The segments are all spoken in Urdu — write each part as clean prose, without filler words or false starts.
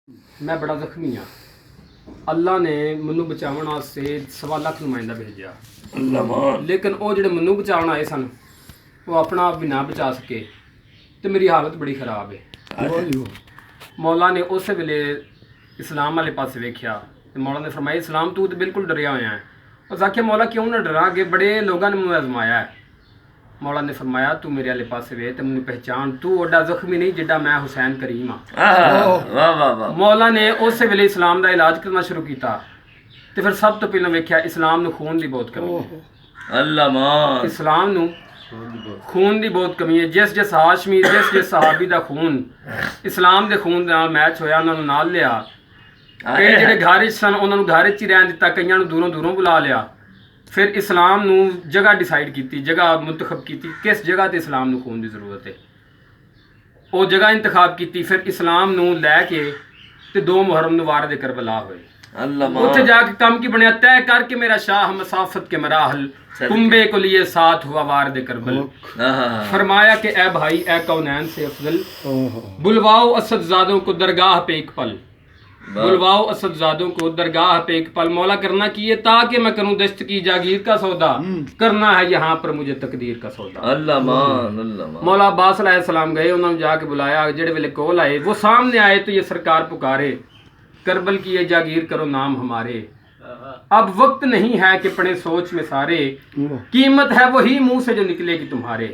ਮੈਂ ਬੜਾ ਜ਼ਖਮੀ ਹਾਂ। ਅੱਲਾ ਨੇ ਮੈਨੂੰ ਬਚਾਉਣ ਵਾਸਤੇ 1.25 ਲੱਖ ਨੁਮਾਇੰਦਾ ਭੇਜਿਆ, ਲੇਕਿਨ ਉਹ ਜਿਹੜੇ ਮੈਨੂੰ ਬਚਾਉਣ ਆਏ ਸਨ ਉਹ ਆਪਣਾ ਆਪ ਵੀ ਨਾ ਬਚਾ ਸਕੇ ਤੇ ਮੇਰੀ ਹਾਲਤ ਬੜੀ ਖਰਾਬ ਹੈ। ਮੌਲਾ ਨੇ ਉਸੇ ਵੇਲੇ ਇਸਲਾਮ ਵਾਲੇ ਪਾਸੇ ਵੇਖਿਆ ਤੇ ਮੌਲਾ ਨੇ ਫਰਮਾਇਆ, ਇਸਲਾਮ ਤੂੰ ਤੇ ਬਿਲਕੁਲ ਡਰਿਆ ਹੋਇਆ ਹੈ। ਉਸ ਆਖਿਆ, ਮੌਲਾ ਕਿਉਂ ਨਾ ਡਰਾਂ, ਅੱਗੇ ਬੜੇ ਲੋਕਾਂ ਨੇ ਮੈਨੂੰ ਅਜ਼ਮਾਇਆ ਹੈ। ਮੌਲਾ ਨੇ ਫਰਮਾਇਆ, ਤੂੰ ਮੇਰੇ ਵਾਲੇ ਪਾਸੇ ਵੇ ਤੇ ਮੈਨੂੰ ਪਹਿਚਾਨ, ਤੂੰ ਓਡਾ ਜ਼ਖਮੀ ਨਹੀਂ ਜਿੱਡਾ ਮੈਂ ਹੁਸੈਨ ਕਰੀਮ ਹਾਂ। ਮੌਲਾ ਨੇ ਉਸੇ ਵੇਲੇ ਇਸਲਾਮ ਦਾ ਇਲਾਜ ਕਰਨਾ ਸ਼ੁਰੂ ਕੀਤਾ ਤੇ ਫਿਰ ਸਭ ਤੋਂ ਪਹਿਲਾਂ ਵੇਖਿਆ ਇਸਲਾਮ ਨੂੰ ਖੂਨ ਦੀ ਬਹੁਤ ਕਮੀ ਹੈ। ਇਸਲਾਮ ਨੂੰ ਖੂਨ ਦੀ ਬਹੁਤ ਕਮੀ ਹੈ। ਜਿਸ ਹਾਸ਼ਮੀ ਜਿਸ ਸਹਾਬੀ ਦਾ ਖੂਨ ਇਸਲਾਮ ਦੇ ਖੂਨ ਦੇ ਨਾਲ ਮੈਚ ਹੋਇਆ, ਉਹਨਾਂ ਨੂੰ ਨਾਲ ਲਿਆ। ਕਈ ਜਿਹੜੇ ਘਰ 'ਚ ਸਨ ਉਹਨਾਂ ਨੂੰ ਘਰ 'ਚ ਹੀ ਰਹਿਣ ਦਿੱਤਾ, ਕਈਆਂ ਨੂੰ ਦੂਰੋਂ ਦੂਰੋਂ ਬੁਲਾ ਲਿਆ। ਫਿਰ ਇਸਲਾਮ ਨੂੰ ਜਗ੍ਹਾ ਡਿਸਾਈਡ ਕੀਤੀ, ਜਗ੍ਹਾ ਮੁੰਤਖਬ ਕੀਤੀ, ਕਿਸ ਜਗ੍ਹਾ ਤੇ ਇਸਲਾਮ ਨੂੰ ਖੂਨ ਦੀ ਜ਼ਰੂਰਤ ਹੈ। ਉਹ ਜਗ੍ਹਾ ਇੰਤਖਾਬ ਕੀਤੀ। ਫਿਰ ਇਸਲਾਮ ਨੂੰ ਲੈ ਕੇ ਤੇ 2 ਮੁਹਰਮ ਨੂੰ ਵਾਰਿਦ ਕਰਬਲਾ ਹੋਏ। ਉੱਥੇ ਜਾ کے کام کی بنیا طے کر کے میرا شاہ مسافت کے مراحل کنبے کو لیے ساتھ ہوا وارد کربل۔ فرمایا کہ اے بھائی اے کونین سے افضل، بلواؤ اسد زادوں کو درگاہ پہ ایک پل، بلواؤ اسد زادوں کو درگاہ پہ ایک پل۔ مولا کرنا کیے تاکہ میں کروں دشت کی جاگیر کا سودا، کرنا ہے یہاں پر مجھے تقدیر کا سودا۔ مولا عباس علیہ السلام گئے، انہوں نے جا کے بلایا، جڑے ویلے کول آئے وہ سامنے آئے تو یہ سرکار پکارے، کربل کی یہ جاگیر کرو نام ہمارے، اب وقت نہیں ہے کہ پڑے سوچ میں سارے، قیمت ہے وہی منہ سے جو نکلے گی تمہارے۔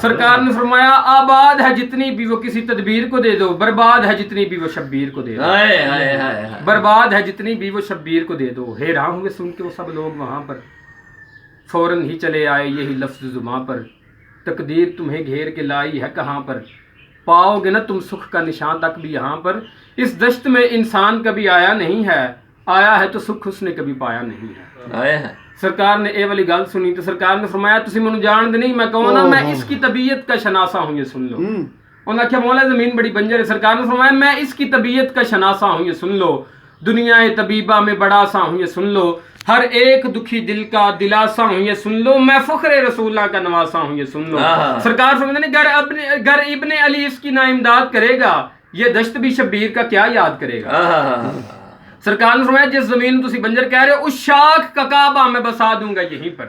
سرکار نے فرمایا، آباد ہے جتنی بھی وہ کسی تدبیر کو دے دو، برباد ہے جتنی بھی وہ شبیر کو دے دو، برباد ہے جتنی بھی وہ شبیر کو دے دو۔ حیران ہوئے سن کے وہ سب لوگ وہاں پر، فوراً ہی چلے آئے یہی لفظ زباں پر، تقدیر تمہیں گھیر کے لائی ہے کہاں پر، پاؤ گے نا تم سکھ کا نشان تک بھی یہاں پر۔ اس دشت میں انسان کبھی آیا نہیں ہے، آیا ہے تو سکھ اس نے کبھی پایا نہیں ہے۔ سرکار نے اے والی گل سنی تو سرکار نے فرمایا، تسی منو جان دے نہیں، میں کون ہوں، میں اس کی طبیعت کا شناسا ہوں، یہ سن لو۔ انہوں نے کہا مولا زمین بڑی بنجر ہے۔ سرکار نے فرمایا، میں اس کی طبیعت کا شناسا ہوں، یہ سن لو، دنیا طبیبہ میں بڑا سا ہوں، یہ سن لو، ہر ایک دکھی دل کا دلاسا ہوں، یہ سن لو، میں فخر رسول اللہ کا نواسا ہوں، یہ سن لو۔ سرکار فرماتے گر ابن علی اس کی نا امداد کرے گا، یہ دشت بھی شبیر کا کیا یاد کرے گا۔ سرکار نے فرمایا، جس زمین تسی بنجر کہہ رہے ہو، اس شاخ کا کعبہ میں بسا دوں گا یہیں پر،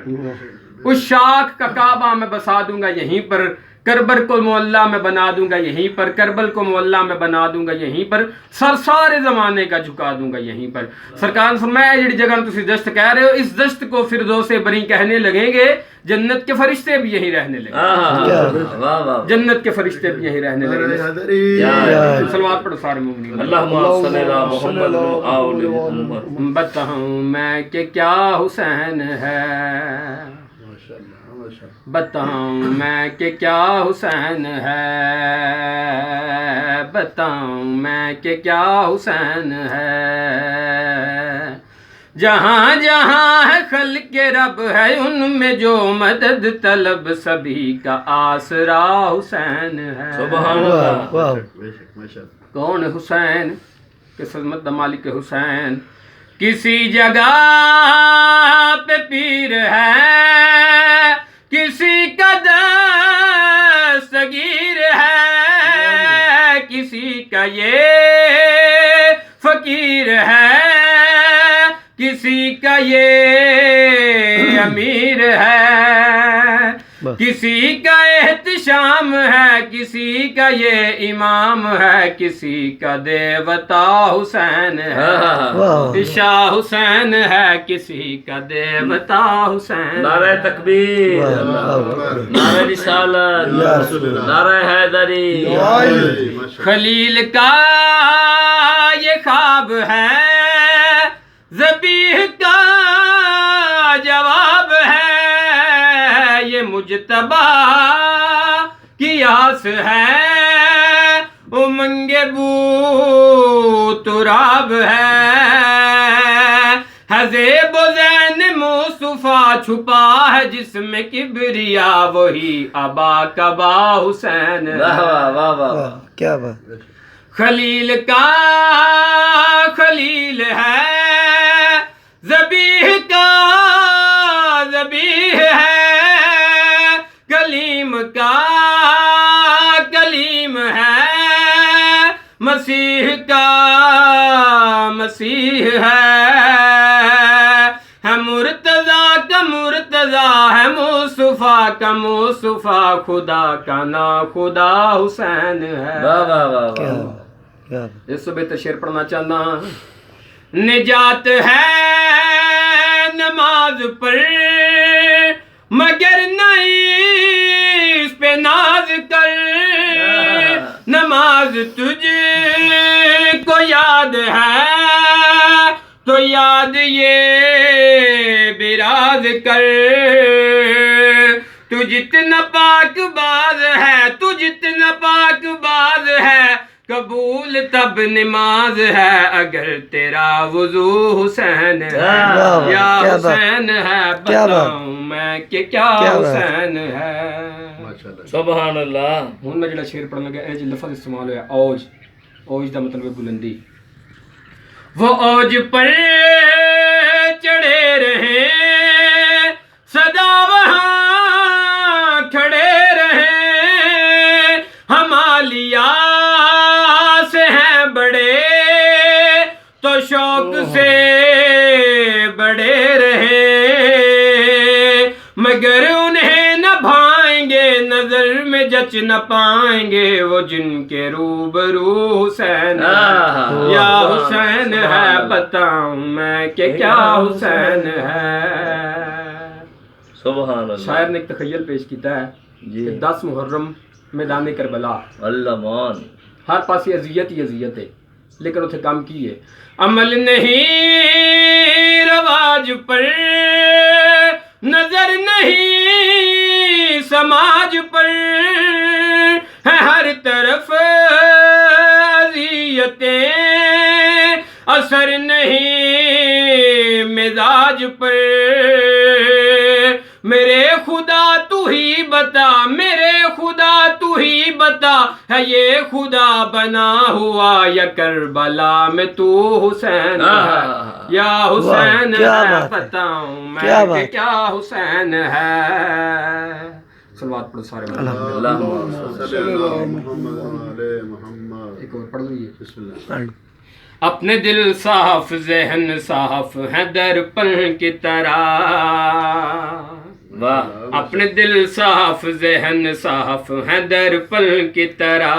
اس شاخ کا کعبہ میں بسا دوں گا یہیں پر، کربل کو معلّہ میں بنا دوں گا یہیں پر، کربل کو معلّہ میں بنا دوں گا یہیں پر، سر سارے زمانے کا جھکا دوں گا یہیں پر۔ سرکار نے فرمایا، جڑی جگہ تسی دشت کہہ رہے ہو، اس دشت کو فردوس بری کہنے لگیں گے، جنت کے فرشتے بھی یہیں رہنے لگیں گے، جنت کے فرشتے بھی یہیں رہنے لگیں گے۔ صلوات پڑھو سارے مومنین۔ اللہم صلی علی محمد و آل محمد۔ بتاؤں میں کہ کیا حسین ہے، بتاؤں میں کہ کیا حسین ہے، بتاؤں میں کہ کیا حسین ہے، جہاں جہاں ہے خلق رب ہے ان میں جو مدد طلب، سبھی کا آسرا حسین ہے۔ سبحان اللہ۔ کون حسین؟ کس عظمت مالک حسین، کسی جگہ پہ پیر ہے، کسی کا دستگیر ہے، کسی کا یہ فقیر ہے، کسی کا یہ امیر ہے، کسی کا احتشام ہے، کسی کا یہ امام ہے، کسی کا دیوتا حسین ہے، شاہ حسین ہے، کسی کا دیوتا حسین۔ نعرہ تکبیر، نعرہ رسالت، نعرہ حیدری۔ خلیل کا یہ خواب ہے، ذبیح کا جواب ہے، یہ مجتبی کی آس ہے، امنگ بو تراب ہے، حزیب و زین مصطفیٰ چھپا ہے جس میں کبریا، وہی ابا کبا حسین ہے۔ کیا بات۔ خلیل کا خلیل ہے، ذبیح کا ذبیح ہے، کلیم کا کلیم ہے، مسیح مسیح کا مسیح ہے مرتضیٰ کا مرتضیٰ ہے مصطفیٰ کا مصطفیٰ خدا کا نا خدا حسین ہے. واہ واہ واہ کیا واہ. بات کیا بات. اس سے بہتر شعر پڑھنا چاہنا. نجات ہے نماز پر مگر نہیں اس پہ ناز کر. نماز تجھ کو یاد ہے تو یاد یہ براز کر. تو جتنا پاک باز ہے تو جتنا پاک باز ہے قبول تب نماز ہے اگر تیرا وضو حسین ہے. واہ، یا کیا بات. حسین ہے کیا بات. بتاؤں میں کہ کیا کیا بات. حسین ہے. سبحان اللہ. ہوں میں جڑا شعر پڑھن لگا یہ لفظ استعمال ہوا اوج. اوج دا مطلب ہے بلندی. وہ اوج پر چڑھے رہے سدا وہاں کھڑے رہے. ہمالیہ سے ہیں بڑے تو شوق سے بڑے رہے مگر انہیں نہ بھائیں گے نظر میں جچ نہ پائیں گے وہ جن کے روبرو حسین ہے. یا حسین ہے بتاؤں میں کہ کیا حسین ہے. سبحان اللہ. شاعر نے ایک تخیل پیش کیتا ہے جی. کہ 10 محرم میدان کربلا اللہ مان. ہر پاس اذیت ہی اذیت ہے لیکن اتنے کام کی ہے. عمل نہیں رواج پر نظر نہیں سماج پر ہے ہر طرف اذیتیں اثر نہیں مزاج پر. میرے خدا تو ہی بتا میرے خدا تو ہی بتا ہے یہ خدا بنا ہوا یا کربلا میں تو حسین ہے. یا حسین ہے بتاؤں میں کہ کیا حسین ہے. صلوات پڑھو سارے. ایک اور پڑھ لیجیے. بسم اللہ. اپنے دل صاف ذہن صاف ہے درپن کی طرح. واہ. اپنے دل صاف ذہن صاف ہے درپن کی طرح.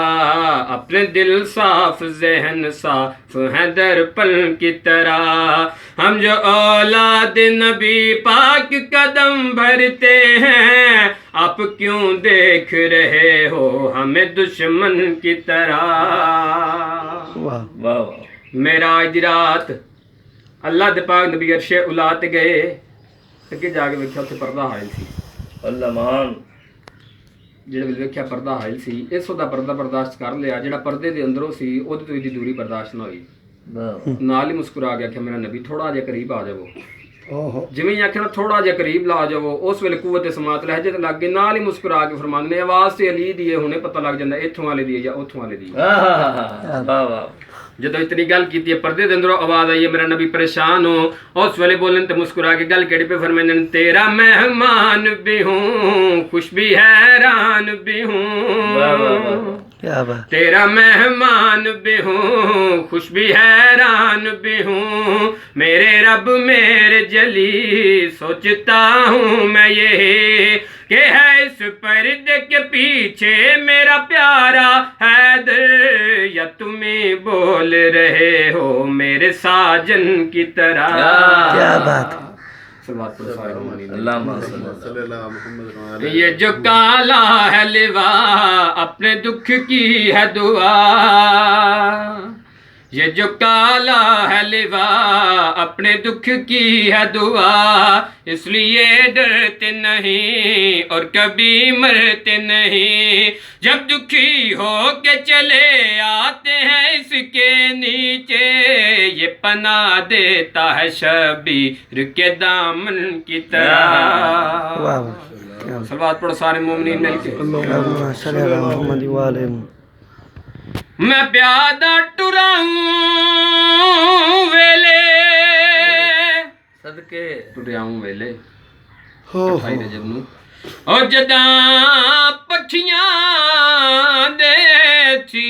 اپنے دل صاف ذہن صاف ہے درپن کی طرح. ہم جو اولاد نبی پاک قدم بھرتے ہیں آپ کیوں دیکھ رہے ہو ہمیں دشمن کی طرح. واہ واہ. معراج دی رات اللہ دے پاک نبی عرش اولا تے گئے. اگے جا کے ویکھیا اتنے پردہ حائل سی. اللہ مان. جڑے ویلے ویکھیا پردہ حائل سی اس دا پردہ برداشت کر لیا. جڑا پردے دے اندروں سی اودے تو ایڈی دوری برداشت نہ ہوئی. نال ہی مسکرا گیا کہ میرا نبی تھوڑا جہا قریب آ جاؤ. جویں ہی آخیا نا تھوڑا جہا قریب لا جاؤ اس ویلے قوت سماعت لہجے تے لگ گئے. نال ہی مسکرا کے فرماندے نے آواز تے علی دی ہنے پتہ لگ جاندا ایتھوں والے دی یا اوتھوں والے دی. واہ واہ. جدو اتنی گل کی پردے دے اندروں آواز آئی ہے میرا نبی پریشان ہو. اس ویلے بولن تے مسکرا کے گل کیڑی پہ فرماندے نے تیرا مہمان بھی ہوں خوش بھی حیران بھی ہوں. کیا بات. تیرا مہمان بھی ہوں خوش بھی حیران بھی ہوں. میرے رب میرے جلی سوچتا ہوں میں یہ کہ ہے اس پردے کے پیچھے میرا پیارا حیدر یا تمہیں بول رہے ہو میرے ساجن کی طرح. کیا بات. یہ جو کالا ہے لوا اپنے دکھ کی ہے دعا. یہ جو کالا ہے لوا اپنے دکھ کی ہے دعا. اس لیے ڈرتے نہیں اور کبھی مرتے نہیں. جب دکھی ہو کے چلے آتے ہیں اس کے نیچے یہ پناہ دیتا ہے شبیر کے دامن کی طرح. صلوات پڑھو سارے مومنین مل کے. اللہم صلی علی محمد و آلہ محمد. میں پیادہ ٹراؤں ویلے صدقے ٹریاؤں ویلے ہو 28 رجب نو اور جداں پٹھیاں دے تھی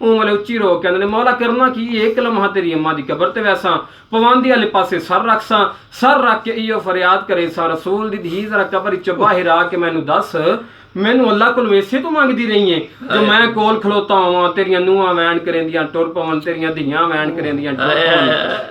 ਉਹ ਵਾਲੇ ਉੱਚੀ ਰੋ ਕੇ ਕਹਿੰਦੇ ਨੇ ਮੌਲਾ ਕਰਨਾ ਕੀ ਇੱਕ ਲਮਹਾ ਤੇਰੀ ਅੰਮਾ ਦੀ ਕਬਰ ਤੇ ਵੈਸਾ ਪਵਾਂਦੀ ਵਾਲੇ ਪਾਸੇ ਸਰ ਰੱਖਸਾਂ ਸਰ ਰੱਖ ਕੇ ਇਹੋ ਫਰਿਆਦ ਕਰੇ ਸਾਂ ਰਸੂਲ ਦੀ ਧੀ ਜ਼ਰਾ ਕਬਰ ਵਿੱਚੋਂ ਬਾਹਰ ਆ ਕੇ ਮੈਨੂੰ ਦੱਸ ਮੈਨੂੰ ਅੱਲਾ ਕੋਲ ਵੈਸੇ ਤੂੰ ਮੰਗਦੀ ਰਹੀ ਏ ਜੋ ਮੈਂ ਕੋਲ ਖਲੋਤਾ ਹਾਂ ਤੇਰੀਆਂ ਨੂੰਹਾਂ ਵੈਣ ਕਰੇਂਦੀਆਂ ਟੁਰ ਪਵਨ ਤੇਰੀਆਂ ਧੀਆਂ ਵੈਣ ਕਰੇਂਦੀਆਂ ਟੁਰ ਪਵਨ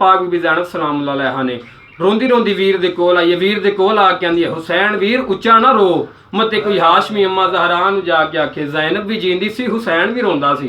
ਪਾਕ ਬੀਬੀ ਜ਼ੈਨਬ ਸਲਾਮ ਅਲੈਹਾ ਨੇ ਰੋਂਦੀ ਰੋਂਦੀ ਵੀਰ ਦੇ ਕੋਲ ਆਈ ਵੀਰ ਦੇ ਕੋਲ ਆ ਕੇ ਆਂਦੀ ਹੁਸੈਨ ਵੀਰ ਉੱਚਾ ਨਾ ਰੋ ਮਤੇ ਕੋਈ ਹਾਸ਼ਮੀ ਅੰਮਾ ਜ਼ਹਰਾ ਨੂੰ ਜਾ ਕੇ ਆਖੇ ਜ਼ੈਨਬ ਵੀ ਜੀਂਦੀ ਸੀ ਹੁਸੈਨ ਵੀ ਰੋਂਦਾ ਸੀ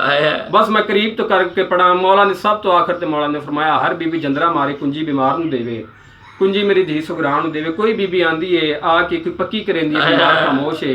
ਹੈ ਬਸ ਮੈਂ ਕਰੀਬ ਤੋਂ ਕਰਕੇ ਪੜਾ ਮੌਲਾ ਨੇ ਸਭ ਤੋਂ ਆਖਰ ਤੇ ਮੌਲਾ ਨੇ ਫਰਮਾਇਆ ਹਰ ਬੀਬੀ ਜੰਦਰਾ ਮਾਰੇ ਕੁੰਜੀ ਬਿਮਾਰ ਨੂੰ ਦੇਵੇ ਕੁੰਜੀ ਮੇਰੀ ਧੀ ਸੁਗਰਾਨ ਨੂੰ ਦੇਵੇ ਕੋਈ ਬੀਬੀ ਆਂਦੀ ਏ ਆ ਕੇ ਕੋਈ ਪੱਕੀ ਕਰੇਂਦੀ ਹੈ ਬਿਮਾਰ ਖਾਮੋਸ਼ ਹੈ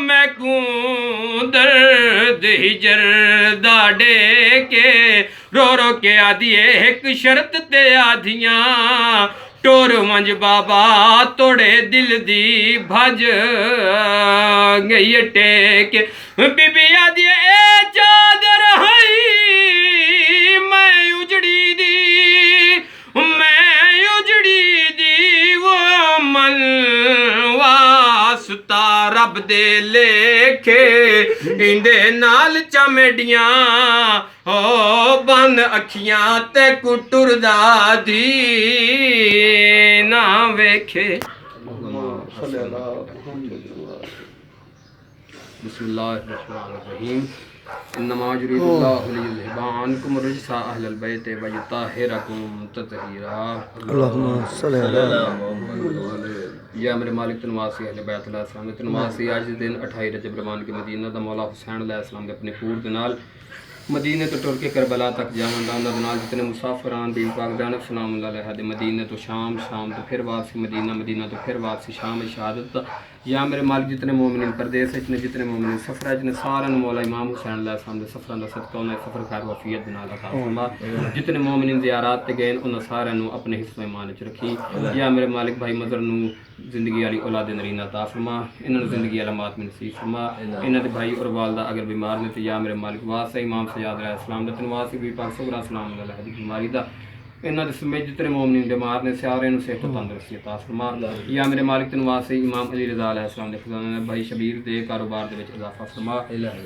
میں کو درد ہجر دا ڈے کے رو رو کے آدھیے ایک شرط تے آدھیاں ٹور منج بابا توڑے دل دی بھج گئی ٹیک بی بی آدھیے اے چادر ہائی میں اجڑی دی وہ من واسطہ رب دے لیکھے اندے نال چمیڈیاں او بند اکھیاں تے کٹر دا دی نہ ویکھے بسم اللہ الرحمن الرحیم انما یرید اللہ لیذھب عنکم الرجس اہل البیت ویطہرکم تطہیرا اللہم صلی اللہ یا میرے مالک تنواسی اہل بیت علیہ السلام تنواسی آج دن 28 رجب روان کے مدینہ دا مولا حسین علیہ السلام دے اپنے پور دے نال مدینہ تو ٹر کے کربلا تک جاون دا انہاں دے نال جتنے مسافران بی پاک جانب سلام اللہ علیہ دے مدینہ تو شام تو پھر واپسی مدینہ تو پھر واپسی شام شہادت یا میرے مالک جتنے مومنین پردیس نے جتنے مومنین سفر نے سارے مولا امام حسین علیہ السلام دے سفراں دا صدقہ انہاں سفر خیر وفیت بنا عطا فرما جتنے مومنین زیارات تے گئے انہاں سارے نو اپنے حصہ ایمان وچ رکھی یا میرے مالک بھائی مظہر نو زندگی والی اولاد نرینہ عطا فرما انہاں نو زندگی والا مات نصیب فرما انہاں دے بھائی اور والدہ اگر بیمار نے تے یا میرے مالک واسطے امام سجاد علیہ السلام دے تنواسی بھی پاک صبر السلام علیہ دی بیماری دا انہاں دے سمیت جتنے مومنین بیمار نے سارے نو صحت و تندرستی عطا فرما یا میرے مالک تنواسی امام علی رضا علیہ السلام دے خزانہ نے بھائی شبیر دے کاروبار دے وچ اضافہ فرما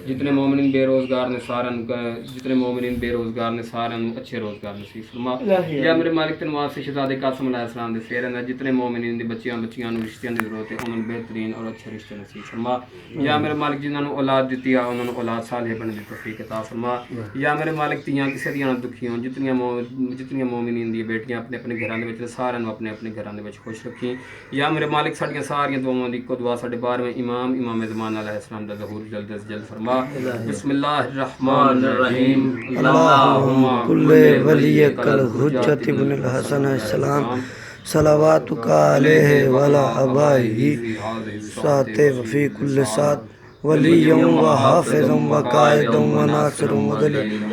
جتنے مومنین بے روزگار نے سارے نو اچھے روزگار نصیب فرما یا میرے مالک تنواسی شہزادے قاسم علیہ السلام دے سیرے نے جتنے مومنین دے بچیاں نو رشتیاں دی ضرورت ہے انہاں نو بہترین اور اچھے رشتے نصیب فرما یا میرے مالک جنہاں نو اولاد دتی ہے انہاں نو اولاد صالح بننے دی توفیق عطا فرما یا میرے مالک تیاں کسے دیاں دکھیاں جتنیاں مومنین دی بیٹیاں اپنے اپنے گھراں دے وچ سارے نو اپنے اپنے گھراں دے وچ خوش رکھی یا میرے مالک ساڈیاں ساریاں دعاواں دی کو دعا ساڈے 12ویں امام زمان علیہ السلام دا ظہور جلد از جلد فرما بسم اللہ الرحمن الرحیم اللہم کل ولیک الحجت ابن الحسن السلام صلواتک علیہ وعلی آبائہ ساتھ وفی کل ساتھ ولی و حافظ و قائد و ناصر و دلیل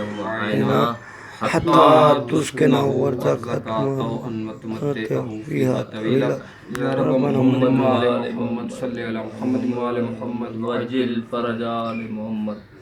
حتى تسكن ورزقك فيها طويلا يا ربنا محمد صلى على محمد وعلى محمد وعجل فرج آل محمد